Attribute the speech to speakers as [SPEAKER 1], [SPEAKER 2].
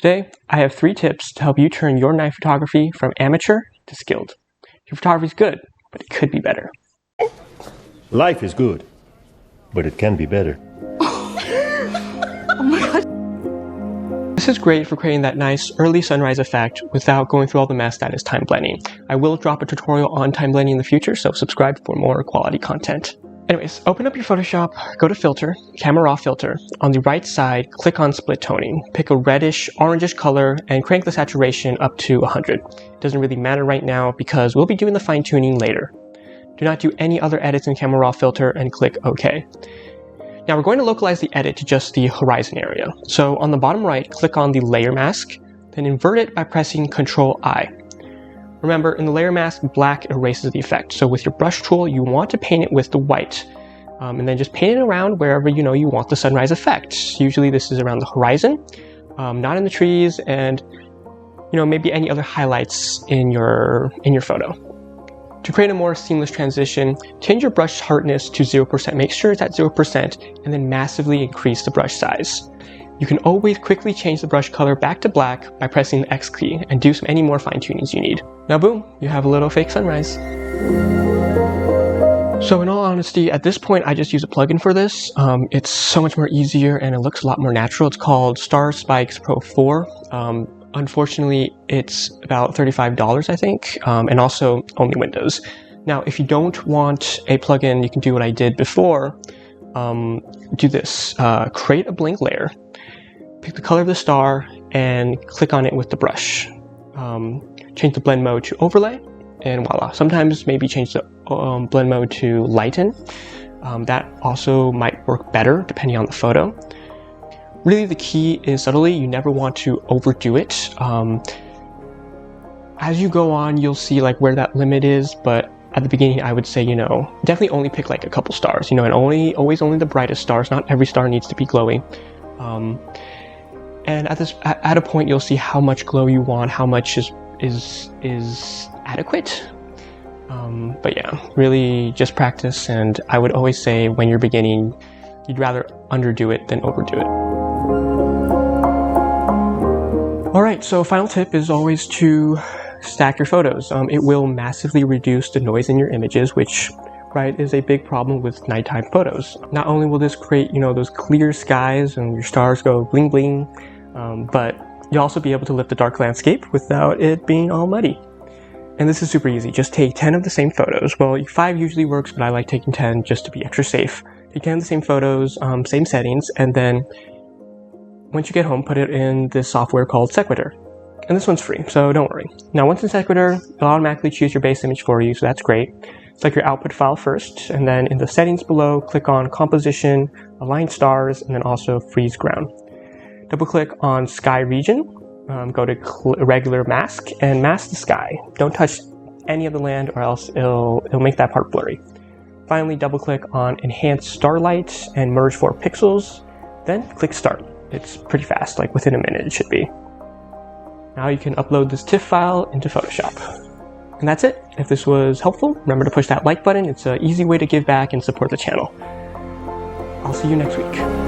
[SPEAKER 1] Today, I have 3 tips to help you turn your night photography from amateur to skilled. Your photography is good, but it could be better.
[SPEAKER 2] Life is good, but it can be better.
[SPEAKER 3] Oh my god.
[SPEAKER 1] This is great for creating that nice early sunrise effect without going through all the mess that is time blending. I will drop a tutorial on time blending in the future, so subscribe for more quality content. Anyways, open up your Photoshop, go to Filter, Camera Raw Filter. On the right side, click on Split Toning. Pick a reddish, orangish color and crank the saturation up to 100. It doesn't really matter right now because we'll be doing the fine tuning later. Do not do any other edits in Camera Raw Filter and click OK. Now we're going to localize the edit to just the horizon area. So on the bottom right, click on the layer mask, then invert it by pressing Ctrl-I. Remember, in the layer mask, black erases the effect. So with your brush tool, you want to paint it with the white. And then just paint it around wherever you know you want the sunrise effect. Usually this is around the horizon, not in the trees, and maybe any other highlights in your photo. To create a more seamless transition, change your brush hardness to 0%. Make sure it's at 0% and then massively increase the brush size. You can always quickly change the brush color back to black by pressing the X key and do any more fine tunings you need. Now boom, you have a little fake sunrise. So in all honesty, at this point I just use a plugin for this. It's so much more easier and it looks a lot more natural. It's called Star Spikes Pro 4. Unfortunately, it's about $35, I think, and also only Windows. Now, if you don't want a plugin, you can do what I did before. Do this. Create a blank layer, pick the color of the star, and click on it with the brush. Change the blend mode to overlay, and voila. Sometimes maybe change the blend mode to lighten. That also might work better depending on the photo. Really, the key is subtlety. You never want to overdo it. As you go on, you'll see like where that limit is, but at the beginning, I would say, definitely only pick like a couple stars, and always only the brightest stars. Not every star needs to be glowing. And at a point, you'll see how much glow you want, how much is adequate. But yeah, really just practice. And I would always say when you're beginning, you'd rather underdo it than overdo it. All right, so final tip is always to stack your photos. It will massively reduce the noise in your images, which is a big problem with nighttime photos. Not only will this create, those clear skies and your stars go bling bling, but you'll also be able to lift the dark landscape without it being all muddy. And this is super easy. Just take 10 of the same photos. Well, 5 usually works, but I like taking 10 just to be extra safe. Take 10 of the same photos, same settings, and then once you get home, put it in this software called Sequitur. And this one's free, so don't worry. Now, once in Sequitur, it'll automatically choose your base image for you, so that's great. Select your output file first, and then in the settings below, click on Composition, Align Stars, and then also Freeze Ground. Double-click on Sky Region, go to Regular Mask, and mask the sky. Don't touch any of the land, or else it'll make that part blurry. Finally, double-click on Enhance Starlight and merge 4 pixels, then click Start. It's pretty fast, like within a minute it should be. Now you can upload this TIFF file into Photoshop. And that's it. If this was helpful, remember to push that like button. It's an easy way to give back and support the channel. I'll see you next week.